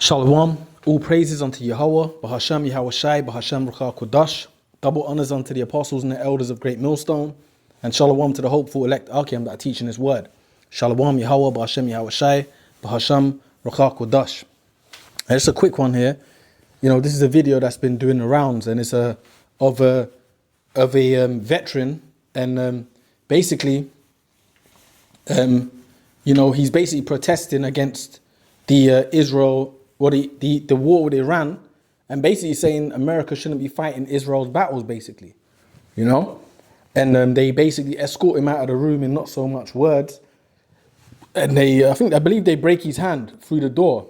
Shalom, all praises unto Yahweh, Bahashem Yahweh Shai, Bahashem Rucha Kodash. Double honors unto the apostles and the elders of Great Millstone. And shalom to the hopeful elect Akim that are teaching his word. Shalom Yahweh, Bahashem Yahweh Shai, Bahashem Rucha Kodash. And it's a quick one here. You know, this is a video that's been doing the rounds, and it's of a veteran, and basically, you know, he's basically protesting against the the war with Iran, and basically saying America shouldn't be fighting Israel's battles, basically, you know. And they basically escort him out of the room in not so much words, and I believe they break his hand through the door.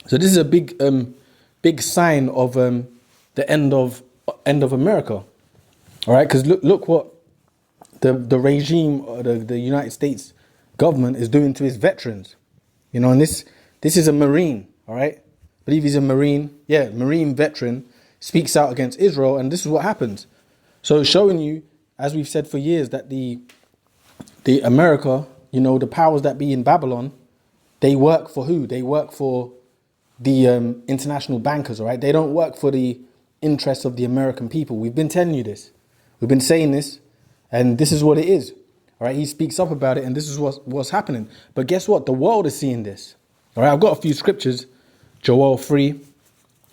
So this is a big sign of the end of America. All right, because look what the regime or the United States government is doing to its veterans. You know, and this is a Marine, all right? I believe he's a Marine. Yeah, Marine veteran speaks out against Israel, and this is what happens. So showing you, as we've said for years, that the America, you know, the powers that be in Babylon, they work for who? They work for the international bankers, all right? They don't work for the interests of the American people. We've been telling you this. We've been saying this, and this is what it is. All right, he speaks up about it, and this is what's happening. But guess what? The world is seeing this. All right, I've got a few scriptures, Joel 3,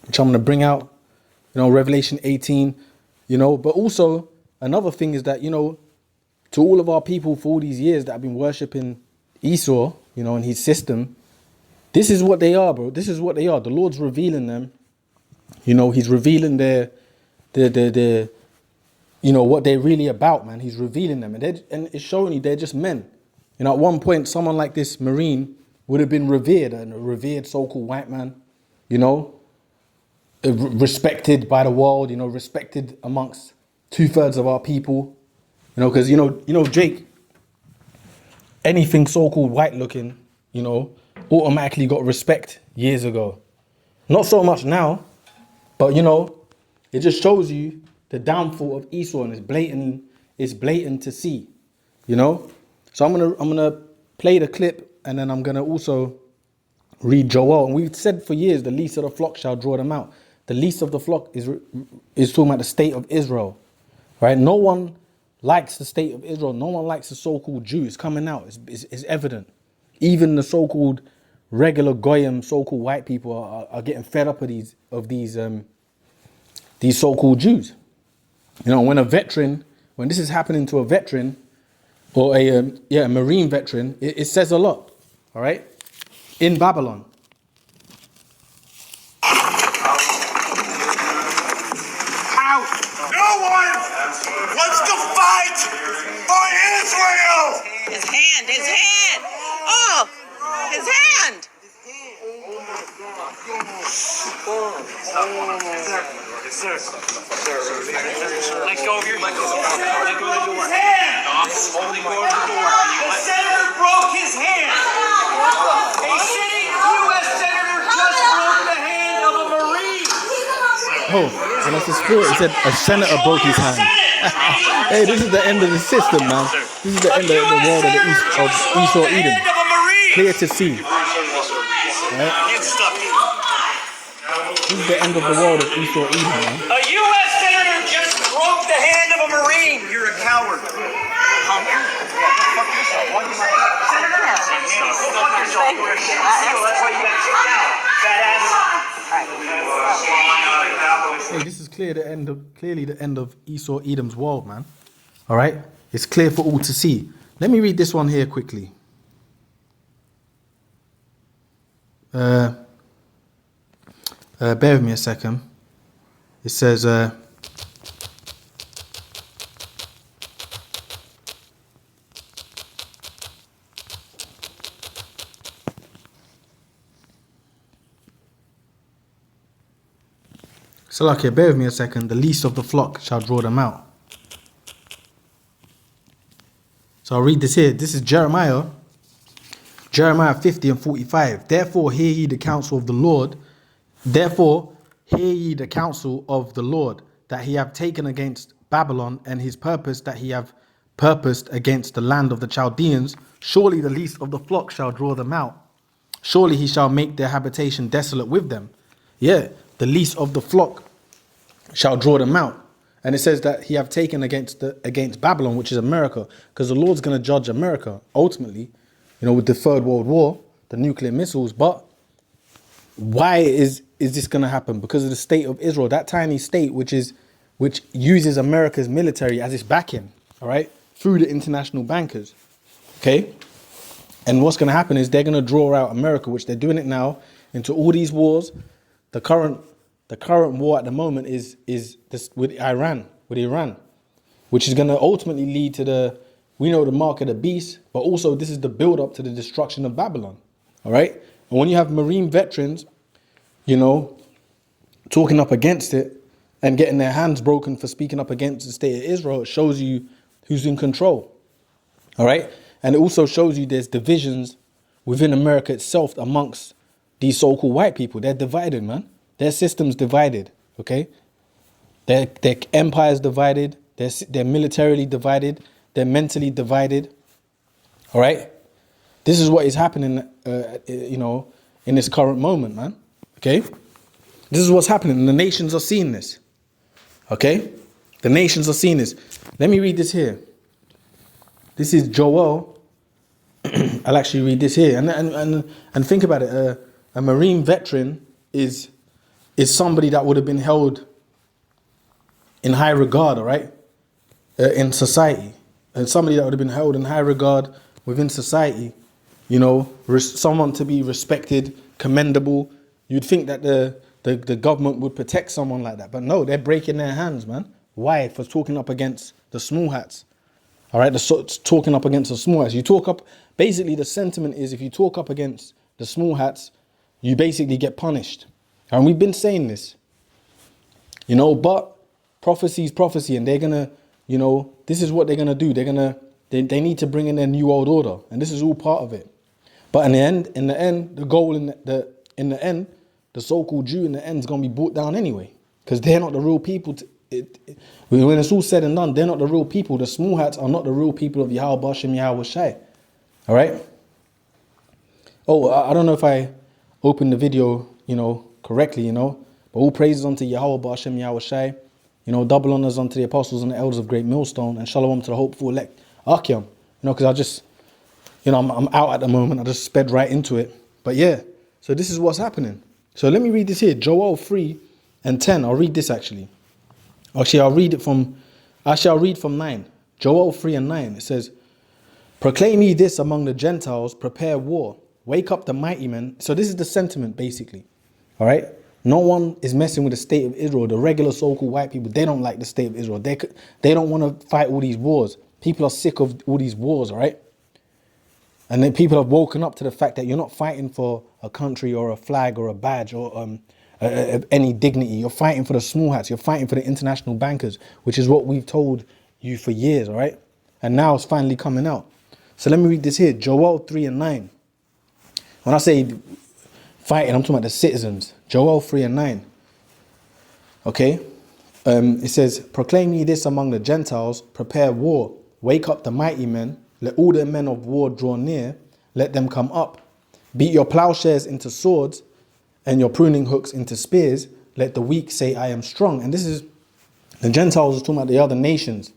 which I'm going to bring out, you know, Revelation 18, you know. But also, another thing is that, you know, to all of our people for all these years that have been worshipping Esau, you know, and his system, this is what they are, bro. This is what they are. The Lord's revealing them. You know, he's revealing their you know, what they're really about, man. He's revealing them. And it's showing you they're just men. You know, at one point, someone like this Marine would have been revered, and a revered so-called white man, you know, respected by the world, you know, respected amongst 2/3 of our people. You know, because, you know, Jake, anything so-called white looking, you know, automatically got respect years ago. Not so much now, but, you know, it just shows you the downfall of Esau, and it's blatant to see, you know. So I'm gonna play the clip, and then I'm gonna also read Joel. And we've said for years, the least of the flock shall draw them out. The least of the flock is talking about the state of Israel, right? No one likes the state of Israel. No one likes the so-called Jew. It's coming out. It's evident. Even the so-called regular goyim, so-called white people are getting fed up of these so-called Jews. You know, when this is happening to a veteran or a Marine veteran, it says a lot, all right, in Babylon. How? No one wants to fight for Israel! His hand! Oh! His hand! Sir. Let go of your hand. Let go of the door. Holding go of the door. The senator broke his hand. A sitting U.S. senator just broke the hand of a Marine. Oh, and that's the spirit. He said a senator broke his hand. Hey, this is the end of the system, man. This is the end of the world of Esau Edom. Clear to see. Right? This is the end of the world of Esau Edom, man. A U.S. senator just broke the hand of a Marine. You're a coward. Hey, this is clearly the end of Esau Edom's world, man. All right, it's clear for all to see. Let me read this one here quickly. Bear with me a second. It says, Salakia, bear with me a second. The least of the flock shall draw them out. So I'll read this here. This is Jeremiah 50 and 45. Therefore hear ye the counsel of the Lord. Therefore hear ye the counsel of the Lord, that he have taken against Babylon, and his purpose that he have purposed against the land of the Chaldeans. Surely the least of the flock shall draw them out. Surely he shall make their habitation desolate with them. Yeah, the least of the flock shall draw them out. And it says that he have taken against Babylon, which is America, because the Lord's going to judge America ultimately, with the Third World War, the nuclear missiles. But why is this going to happen? Because of the state of Israel, that tiny state which uses America's military as its backing, all right, through the international bankers. Okay, and what's going to happen is they're going to draw out America, which they're doing it now, into all these wars. The current war at the moment is this with Iran, which is going to ultimately lead to the mark of the beast, but also this is the build up to the destruction of Babylon. All right, and when you have Marine veterans, talking up against it and getting their hands broken for speaking up against the state of Israel, it shows you who's in control. All right. And it also shows you there's divisions within America itself amongst these so-called white people. They're divided, man. Their system's divided, okay? Their empire's divided. They're militarily divided. They're mentally divided, all right? This is what is happening, in this current moment, man, okay? This is what's happening, and the nations are seeing this, okay? The nations are seeing this. Let me read this here. This is Joel. I'll actually read this here, and think about it. A Marine veteran is somebody that would have been held in high regard, all right, in society, and somebody that would have been held in high regard within society. Someone to be respected, commendable. You'd think that the government would protect someone like that, but no, they're breaking their hands, man. Why? For talking up against the small hats. All right, talking up against the small hats. Basically the sentiment is if you talk up against the small hats, you basically get punished. And we've been saying this, but prophecy is prophecy, and they're going to, this is what they're going to do. They need to bring in their new world order, and this is all part of it. But in the end, the goal the so-called Jew in the end is going to be brought down anyway, because they're not the real people. When it's all said and done, they're not the real people. The small hats are not the real people of Yahweh Bashem Yahweh Shai. All right. Oh, I don't know if I opened the video, correctly, but all praises unto Yahweh Bashem Yahweh Shai. Double honors unto the apostles and the elders of Great Millstone, and shalom to the hopeful elect Akim. Because I just, I'm out at the moment. I just sped right into it. But yeah, so this is what's happening. So let me read this here. Joel 3:10. I'll read this actually. Actually, I'll read from 9. Joel 3:9. It says, proclaim ye this among the Gentiles, prepare war. Wake up the mighty men. So this is the sentiment, basically. All right? No one is messing with the state of Israel. The regular so-called white people, they don't like the state of Israel. They don't want to fight all these wars. People are sick of all these wars, all right? And then people have woken up to the fact that you're not fighting for a country or a flag or a badge or any dignity. You're fighting for the small hats. You're fighting for the international bankers, which is what we've told you for years, all right? And now it's finally coming out. So let me read this here. Joel 3:9. When I say fighting, I'm talking about the citizens. Joel 3:9. Okay? It says, proclaim ye this among the Gentiles, prepare war. Wake up the mighty men. Let all the men of war draw near. Let them come up. Beat your plowshares into swords and your pruning hooks into spears. Let the weak say, I am strong. And this is, the Gentiles are talking about the other nations.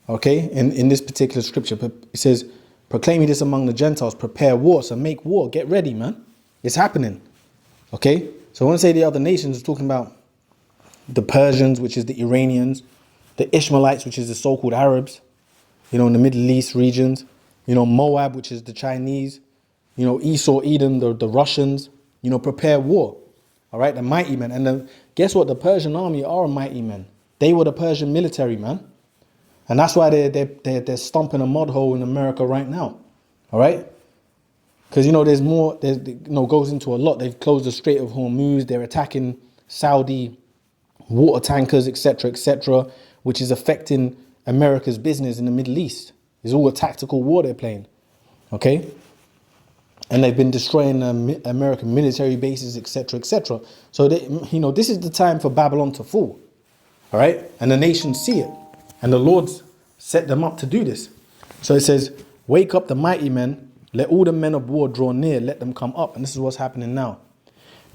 Okay, in this particular scripture, it says, proclaim this among the Gentiles, prepare war. So make war, get ready, man. It's happening. Okay, so when I say the other nations, it's talking about the Persians, which is the Iranians, the Ishmaelites, which is the so-called Arabs, in the Middle East regions, Moab, which is the Chinese, Esau, Edom, the Russians, prepare war. All right, the mighty men. And guess what? The Persian army are mighty men. They were the Persian military, man. And that's why they're stomping a mud hole in America right now. All right? Because, there's more, goes into a lot. They've closed the Strait of Hormuz. They're attacking Saudi water tankers, etc., which is affecting America's business in the Middle East. It's all a tactical war they're playing. Okay? And they've been destroying American military bases, etc. So, this is the time for Babylon to fall. All right? And the nations see it. And the Lord's set them up to do this. So it says, wake up the mighty men, Let all the men of war draw near, let them come up. And this is what's happening now.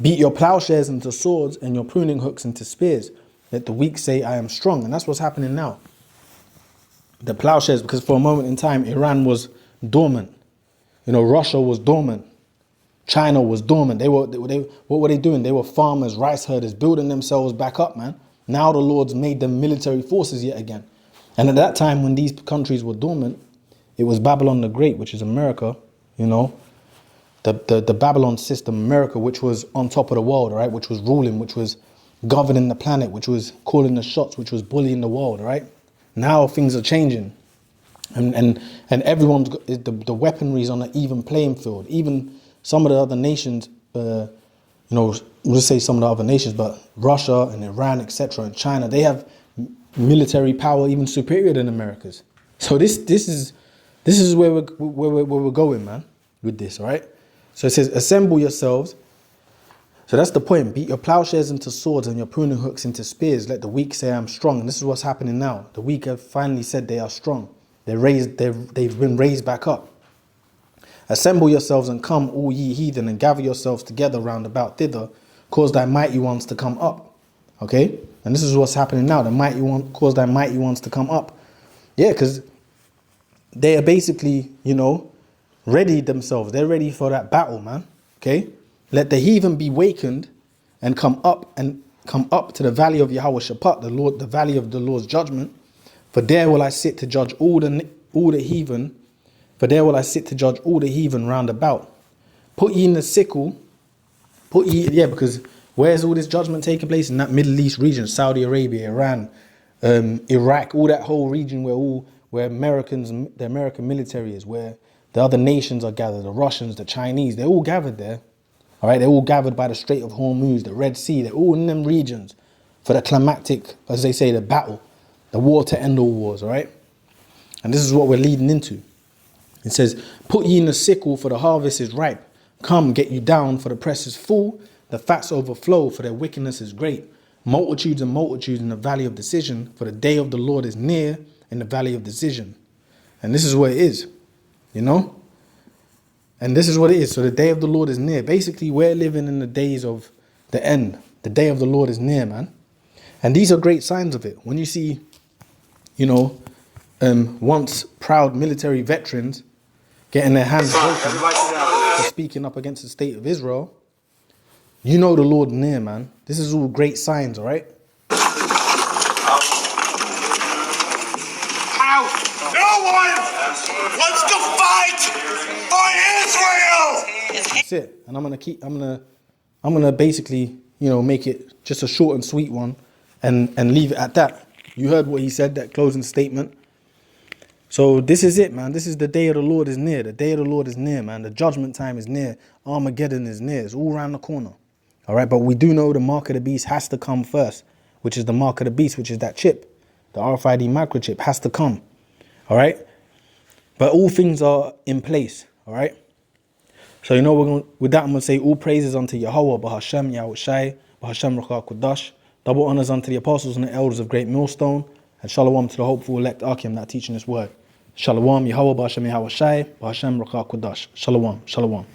Beat your plowshares into swords and your pruning hooks into spears. Let the weak say, I am strong. And that's what's happening now. The plowshares, because for a moment in time, Iran was dormant. Russia was dormant. China was dormant. What were they doing? They were farmers, rice herders, building themselves back up, man. Now the Lord's made them military forces yet again. And at that time, when these countries were dormant, it was Babylon the Great, which is America, the Babylon system, America, which was on top of the world, right? Which was ruling, which was governing the planet, which was calling the shots, which was bullying the world, right? Now things are changing. And everyone's got, the weaponry is on an even playing field. Even some of the other nations, we'll just say some of the other nations, but Russia and Iran, etc., and China, they have military power even superior than America's. So this is where we're going, man, with this, all right? So it says, assemble yourselves. So that's the point. Beat your plowshares into swords and your pruning hooks into spears. Let the weak say, I'm strong. And this is what's happening now. The weak have finally said they are strong. They've been raised back up. Assemble yourselves and come, all ye heathen, and gather yourselves together round about thither. Cause thy mighty ones to come up. Okay? And this is what's happening now. Cause thy mighty ones to come up. Yeah, because they are basically, ready themselves. They're ready for that battle, man. Okay? Let the heathen be wakened and come up to the valley of Yahweh Shaphat, the Lord, the valley of the Lord's judgment. For there will I sit to judge all the heathen. For there will I sit to judge all the heathen round about. Put ye in the sickle. Because where's all this judgment taking place? In that Middle East region, Saudi Arabia, Iran, Iraq, all that whole region where the American military is, where the other nations are gathered, the Russians, the Chinese, they're all gathered there. All right, they're all gathered by the Strait of Hormuz, the Red Sea. They're all in them regions for the climactic, as they say, the battle, the war to end all wars, all right? And this is what we're leading into. It says, put ye in the sickle, for the harvest is ripe. Come, get you down, for the press is full. The fats overflow, for their wickedness is great. Multitudes and multitudes in the valley of decision, for the day of the Lord is near in the valley of decision. And this is what it is, And this is what it is. So the day of the Lord is near. Basically, we're living in the days of the end. The day of the Lord is near, man. And these are great signs of it. When you see, once proud military veterans getting their hands broken for speaking up against the state of Israel, the Lord near, man. This is all great signs, all right? No one wants to fight for Israel. That's it. And I'm gonna basically, make it just a short and sweet one and leave it at that. You heard what he said, that closing statement. So this is it, man. This is the day of the Lord is near. The day of the Lord is near, man. The judgment time is near. Armageddon is near. It's all around the corner. All right, but we do know the mark of the beast has to come first, which is the mark of the beast, which is that chip. The RFID microchip has to come. All right? But all things are in place. All right? So, with that, I'm going to say all praises unto Yahweh, Bahashem, Yahweh Shai, Bahashem, Rakah Kudash. Double honors unto the apostles and the elders of Great Millstone. And shalom to the hopeful elect Akim that teaching this word. Shalom, Yahweh, Bahashem, Yahweh Shai, Bahashem, Rakah Kudash. Shalom, shalom.